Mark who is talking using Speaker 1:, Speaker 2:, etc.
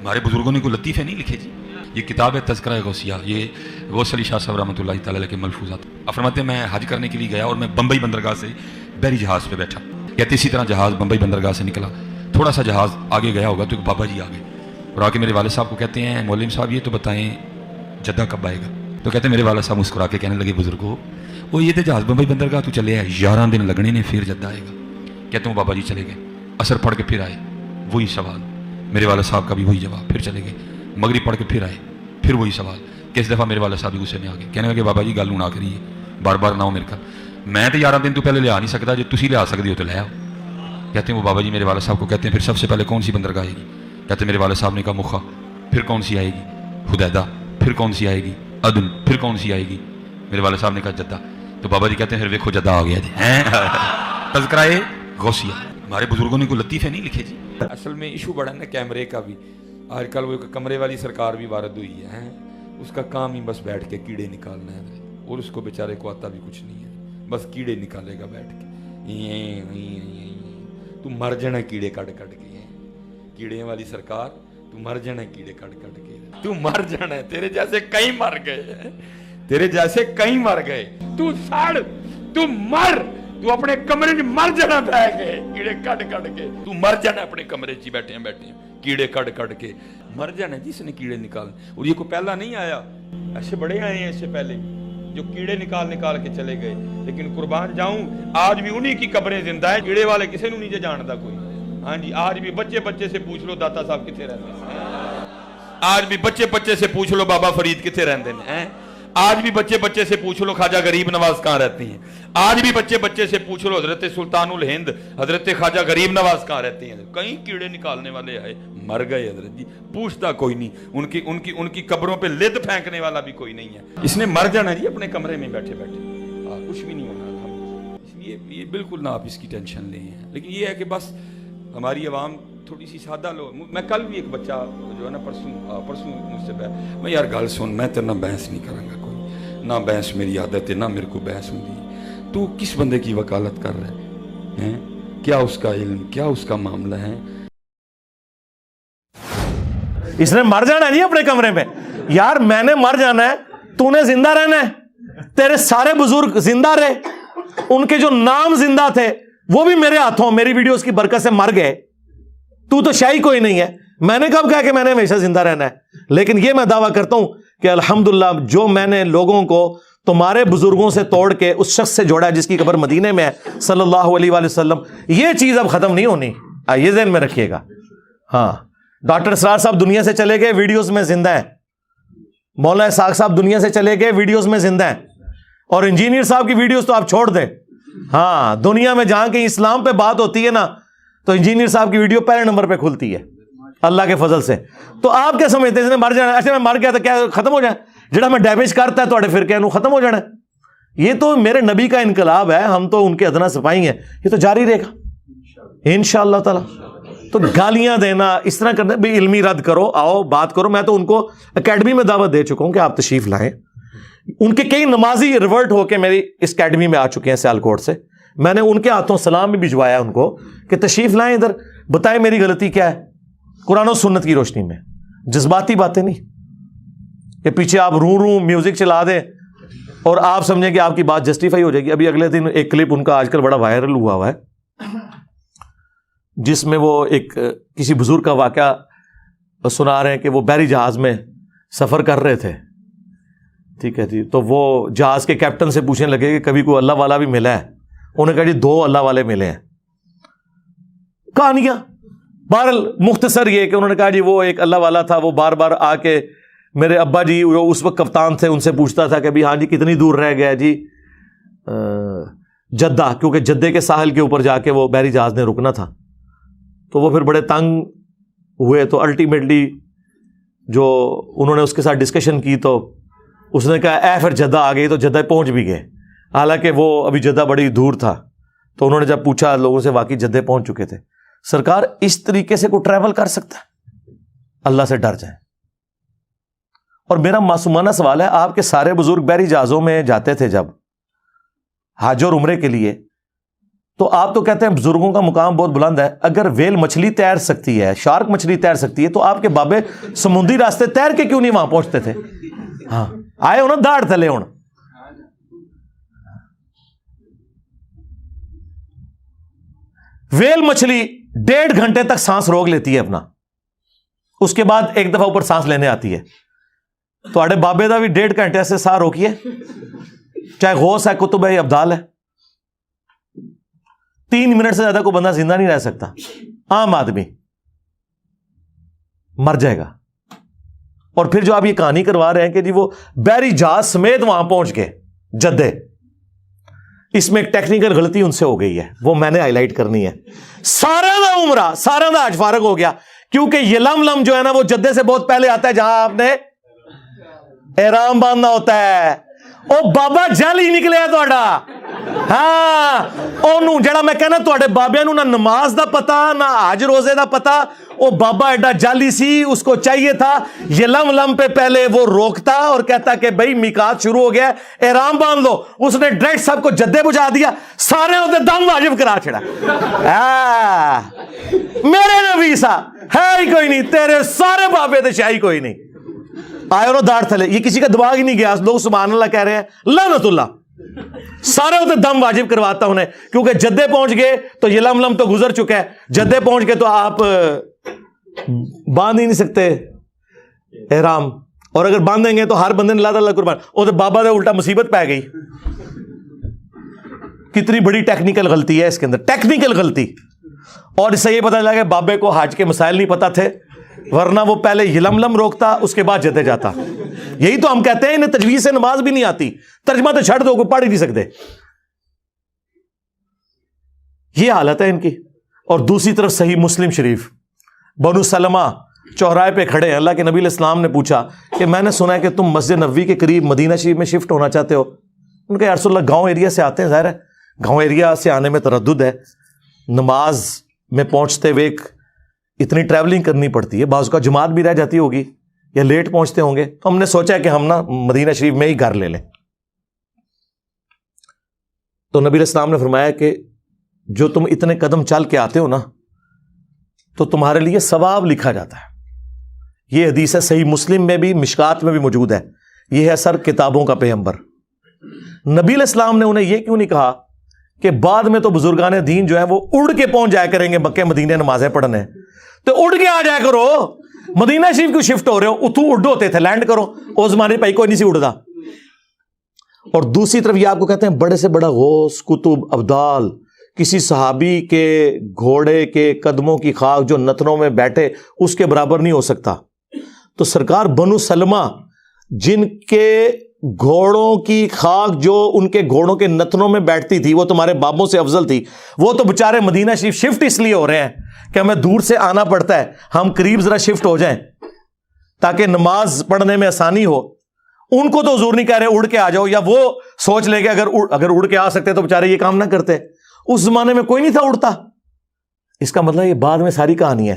Speaker 1: ہمارے بزرگوں نے کوئی لطیفے نہیں لکھے جی. یہ کتاب ہے تذکرہ غوثیہ، یہ غوث علی شاہ صاحب رحمۃ اللہ تعالیٰ علیہ کے ملفوظات. آپ فرماتے ہیں میں حج کرنے کے لیے گیا اور میں بمبئی بندرگاہ سے بحری جہاز پہ بیٹھا. کہتے اسی طرح جہاز بمبئی بندرگاہ سے نکلا، تھوڑا سا جہاز آگے گیا ہوگا تو ایک بابا جی آ گئے اور آ کے میرے والد صاحب کو کہتے ہیں مولوی صاحب یہ تو بتائیں جدہ کب آئے گا. تو کہتے ہیں میرے والد صاحب مسکرا کے کہنے لگے بزرگو وہ یہ تو جہاز بمبئی بندرگاہ تو چلے آئے 11 دن لگنے نے پھر جدہ آئے گا. کہتے ہیں وہ بابا جی چلے گئے، عصر پڑھ کے پھر آئے، وہی سوال. میرے والد صاحب کا بھی وہی جواب، پھر چلے گئے، مغرب پڑھ کے پھر آئے، پھر وہی سوال. کس دفعہ میرے والد صاحب بھی غصے میں آ گئے، کہنے لگے بابا جی گل نہ کریے، بار بار نہ ہو میرے گھر، میں تو 11 دن تو پہلے لے آ نہیں سکتا، جو تسی لے آ سکتے ہو تو لے آؤ. کہتے ہیں وہ بابا جی میرے والد صاحب کو کہتے ہیں پھر سب سے پہلے کون سی بندرگاہ آئے گی؟ کہتے ہیں میرے والد صاحب نے کہا مخا. پھر کون سی آئے گی؟ حدیدہ. پھر کون سی آئے گی؟ عدن. پھر کون سی آئے گی؟ میرے والد صاحب نے کہا جدہ. تو بابا جی کہتے ہیں پھر ویکھو جدہ آ گیا جی. تذکرہ غوثیہ. ہمارے بزرگوں نے کوئی لطیفے نہیں لکھے جی.
Speaker 2: اصل میں ایشو بڑا نا کیمرے کا بھی. آج کل وہ کمرے والی سرکار بھی وارد ہوئی ہے، اس کا کام ہی بس بیٹھ کے کیڑے نکالنا ہے اور اس کو بیچارے کو آتا بھی کچھ نہیں ہے، بس کیڑے نکالے گا بیٹھ کے. تو مر جانا کیڑے کٹ کٹ کے. کیڑے والی سرکار تو مر جانا کیڑے کٹ کٹ کے. تو مر جانا ہے، تیرے جیسے کئی مر گئے، تیرے جیسے کئی مر گئے. تو سڑ، تو مر، تو اپنے کمرے میں مر جانا بہ گئے کیڑے کٹ کٹ کے. تو مر جانا اپنے کمرے چ بیٹھے ہیں کیڑے کٹ کٹ کے مر جانا. جس نے کیڑے نکال، اور یہ کوئی پہلا نہیں آیا، ایسے بڑے آئے ہیں اس سے پہلے جو کیڑے نکال نکال کے چلے گئے. لیکن قربان جاؤں آج بھی انہی کی قبریں زندہ ہیں. کیڑے والے کسی نو نہیں جانتا کوئی. ہاں جی آج بھی بچے بچے سے پوچھ لو داتا صاحب کتنے رہتے ہیں. آج بھی بچے بچے سے پوچھ لو بابا فرید کتنے رہتے ہیں. آج بھی بچے بچے سے پوچھ لو خواجہ غریب نواز کہاں رہتی ہیں. آج بھی بچے بچے سے پوچھ لو حضرت سلطان الہند حضرت خواجہ غریب نواز کہاں رہتی ہیں. کئی کیڑے نکالنے والے آئے مر گئے حضرت جی. پوچھتا کوئی نہیں، ان کی قبروں پہ لد پھینکنے والا بھی کوئی نہیں ہے. اس نے مر جانا جی اپنے کمرے میں بیٹھے بیٹھے، کچھ بھی نہیں ہونا. اس لیے یہ بالکل نہ آپ اس کی ٹینشن لیں. لیکن یہ ہے کہ بس ہماری عوام تھوڑی سی سادہ لو. میں کل بھی ایک بچہ جو ہے نا پرسوں مجھ سے میں یار گل سن، میں تیرے نہ بحث نہیں کروں گا، کوئی نہ بحث میری عادت ہے، نہ میرے کو بحث ہوتی. تو کس بندے کی وکالت کر رہے ہیں؟ کیا اس کا علم، کیا اس کا معاملہ ہے؟
Speaker 3: اس نے مر جانا ہے نہیں اپنے کمرے میں. یار میں نے مر جانا ہے، تو نے زندہ رہنا ہے. تیرے سارے بزرگ زندہ رہے، ان کے جو نام زندہ تھے وہ بھی میرے ہاتھوں میری ویڈیوز کی برکت سے مر گئے. تو شاہی کوئی نہیں ہے. میں نے کب کہا کہ میں نے ہمیشہ زندہ رہنا ہے؟ لیکن یہ میں دعویٰ کرتا ہوں کہ الحمدللہ جو میں نے لوگوں کو تمہارے بزرگوں سے توڑ کے اس شخص سے جوڑا ہے جس کی قبر مدینے میں ہے صلی اللہ علیہ وآلہ وسلم، یہ چیز اب ختم نہیں ہونی. یہ ذہن میں رکھیے گا. ہاں ڈاکٹر اسرار صاحب دنیا سے چلے گئے، ویڈیوز میں زندہ ہیں. مولانا اسحاق صاحب دنیا سے چلے گئے، ویڈیوز میں زندہ ہیں. اور انجینئر صاحب کی ویڈیوز تو آپ چھوڑ دیں. ہاں دنیا میں جہاں کہیں اسلام پہ بات ہوتی ہے نا تو انجینئر صاحب کی ویڈیو پہلے نمبر پہ کھلتی ہے اللہ کے فضل سے. تو آپ کیا سمجھتے ہیں اس نے مر جانا؟ اچھا میں مر گیا تو کیا ختم ہو جائے؟ جڑا میں ڈیمیج کرتا ہے تو فرقے نو ختم ہو جانا ہے. یہ تو میرے نبی کا انقلاب ہے، ہم تو ان کے ادنا سپاہی ہیں. یہ تو جاری رہے گا انشاءاللہ تعالی. تو گالیاں دینا اس طرح کرنا بھی علمی رد کرو، آؤ بات کرو. میں تو ان کو اکیڈمی میں دعوت دے چکا ہوں کہ آپ تشریف لائیں. ان کے کئی نمازی ریورٹ ہو کے میری اس اکیڈمی میں آ چکے ہیں سیالکوٹ سے. میں نے ان کے ہاتھوں سلام بھی بھجوایا ان کو کہ تشریف لائیں ادھر، بتائیں میری غلطی کیا ہے قرآن و سنت کی روشنی میں. جذباتی باتیں نہیں کہ پیچھے آپ رو میوزک چلا دیں اور آپ سمجھیں کہ آپ کی بات جسٹیفائی ہو جائے گی. ابھی اگلے دن ایک کلپ ان کا آج کل بڑا وائرل ہوا ہے جس میں وہ ایک کسی بزرگ کا واقعہ سنا رہے ہیں کہ وہ بحری جہاز میں سفر کر رہے تھے. ٹھیک ہے جی. تو وہ جہاز کے کیپٹن سے پوچھنے لگے کہ کبھی کوئی اللہ والا بھی ملا ہے؟ انہوں نے کہا جی 2 اللہ والے ملے ہیں. کہانیاں بہرحال مختصر یہ کہ انہوں نے کہا جی وہ ایک اللہ والا تھا، وہ بار بار آ کے میرے ابا جی جو اس وقت کپتان تھے ان سے پوچھتا تھا کہ بھی ہاں جی کتنی دور رہ گیا جی جدہ، کیونکہ جدے کے ساحل کے اوپر جا کے وہ بحری جہاز نے رکنا تھا. تو وہ پھر بڑے تنگ ہوئے. تو الٹیمیٹلی جو انہوں نے اس کے ساتھ ڈسکشن کی تو اس نے کہا پھر جدہ آ گئی. تو جدہ پہنچ بھی گئے، حالانکہ وہ ابھی جدہ بڑی دور تھا. تو انہوں نے جب پوچھا لوگوں سے، واقعی جدے پہنچ چکے تھے. سرکار اس طریقے سے کوئی ٹریول کر سکتا ہے؟ اللہ سے ڈر جائیں. اور میرا معصومانہ سوال ہے، آپ کے سارے بزرگ بحری جہازوں میں جاتے تھے جب حج اور عمرے کے لیے، تو آپ تو کہتے ہیں بزرگوں کا مقام بہت بلند ہے. اگر ویل مچھلی تیر سکتی ہے, شارک مچھلی تیر سکتی ہے, تو آپ کے بابے سمندری راستے تیر کے کیوں نہیں وہاں پہنچتے تھے؟ ہاں آئے ہو نا داڑ تھلے ہوں. ویل مچھلی 1.5 گھنٹے تک سانس روک لیتی ہے اپنا, اس کے بعد ایک دفعہ اوپر سانس لینے آتی ہے. تو آڑے بابے دا بھی 1.5 گھنٹے سے سانس روکیے, چاہے غوث ہے, کتب ہے, ابدال ہے. 3 منٹ سے زیادہ کوئی بندہ زندہ نہیں رہ سکتا. عام آدمی مر جائے گا. اور پھر جو آپ یہ کہانی کروا رہے ہیں کہ جی وہ بحری جہاز سمیت وہاں پہنچ گئے جدے, اس میں ایک ٹیکنیکل غلطی ان سے ہو گئی ہے, وہ میں نے ہائی لائٹ کرنی ہے. سارا دا عمرہ, سارا دا حج فارغ ہو گیا, کیونکہ یہ لم جو ہے نا وہ جدے سے بہت پہلے آتا ہے جہاں آپ نے احرام باندھنا ہوتا ہے. او بابا جل ہی نکلے تھوڑا. ہاں او جڑا میں کہنا تھوڑے بابے نو نہ نماز دا پتا نہ حج روزے دا پتا, او بابا ایڈا جالی سی, اس کو چاہیے تھا یہ لم پہ پہلے وہ روکتا اور کہتا کہ بھائی میقات شروع ہو گیا, احرام باندھ لو. اس نے ڈائریکٹ سب کو جدے بجھا دیا, سارے ہوتے دم واجب کرا چھڑا. میرے نبی سا ہے ہی کوئی نہیں, تیرے سارے بابے تے شاہی کوئی نہیں. آئے اور داڑ تھلے, یہ کسی کا دماغ ہی نہیں گیا, لوگ سبحان اللہ کہہ رہے ہیں, لعنت اللہ. سارے ہوتے دم واجب کرواتا انہیں, کیونکہ جدے پہنچ گئے تو یہ لم تو گزر چکا ہے. جدے پہنچ گئے تو آپ باندھ ہی نہیں سکتے احرام, اور اگر باندھیں گے تو ہر بندے نے اللہ تعالیٰ قربان. وہ تو بابا دے الٹا مصیبت پہ گئی. کتنی بڑی ٹیکنیکل غلطی ہے اس کے اندر, ٹیکنیکل غلطی. اور اس سے یہ پتہ چلا کہ بابے کو حج کے مسائل نہیں پتا تھے, ورنہ وہ پہلے یلم روکتا, اس کے بعد جدے جاتا. یہی تو ہم کہتے ہیں انہیں تجویز سے نماز بھی نہیں آتی, ترجمہ تو چھڑ دو, کوئی پڑھ ہی نہیں سکتے. یہ حالت ہے ان کی. اور دوسری طرف صحیح مسلم شریف, بنو سلمہ چوراہے پہ کھڑے ہیں. اللہ کے نبی علیہ السلام نے پوچھا کہ میں نے سنا ہے کہ تم مسجد نبوی کے قریب مدینہ شریف میں شفٹ ہونا چاہتے ہو. ان کا یا رسول اللہ گاؤں ایریا سے آتے ہیں, ظاہر ہے گاؤں ایریا سے آنے میں تردد ہے, نماز میں پہنچتے ہوئے اتنی ٹریولنگ کرنی پڑتی ہے, بعض کا جماعت بھی رہ جاتی ہوگی یا لیٹ پہنچتے ہوں گے, تو ہم نے سوچا کہ ہم نا مدینہ شریف میں ہی گھر لے لیں. تو نبی علیہ السلام نے فرمایا کہ جو تم اتنے قدم چل کے آتے ہو نا, تو تمہارے لیے ثواب لکھا جاتا ہے. یہ حدیث ہے صحیح مسلم میں بھی, مشکات میں بھی موجود ہے. یہ ہے سر کتابوں کا پیغمبر. نبی علیہ السلام نے انہیں یہ کیوں نہیں کہا کہ بعد میں تو بزرگان دین جو ہے وہ اڑ کے پہنچ جایا کریں گے مکہ مدینے نمازیں پڑھنے, تو اڑ کے آ جایا کرو. مدینہ شریف کیوں شفٹ ہو رہے ہو, اتو اڑ ہوتے تھے, لینڈ کرو. اس زمانے پہ کوئی نہیں سی اڑتا. اور دوسری طرف یہ آپ کو کہتے ہیں بڑے سے بڑا غوث, کتب, ابدال, کسی صحابی کے گھوڑے کے قدموں کی خاک جو نتنوں میں بیٹھے اس کے برابر نہیں ہو سکتا. تو سرکار بنو سلمہ جن کے گھوڑوں کی خاک جو ان کے گھوڑوں کے نتنوں میں بیٹھتی تھی وہ تمہارے بابوں سے افضل تھی. وہ تو بےچارے مدینہ شریف شفٹ اس لیے ہو رہے ہیں کہ ہمیں دور سے آنا پڑتا ہے, ہم قریب ذرا شفٹ ہو جائیں تاکہ نماز پڑھنے میں آسانی ہو. ان کو تو حضور نہیں کہہ رہے اڑ کے آ جاؤ, یا وہ سوچ لے کہ اگر اڑ کے آ سکتے تو بےچارے یہ کام نہ کرتے. اس زمانے میں کوئی نہیں تھا اڑتا. اس کا مطلب یہ بعد میں ساری کہانی ہے.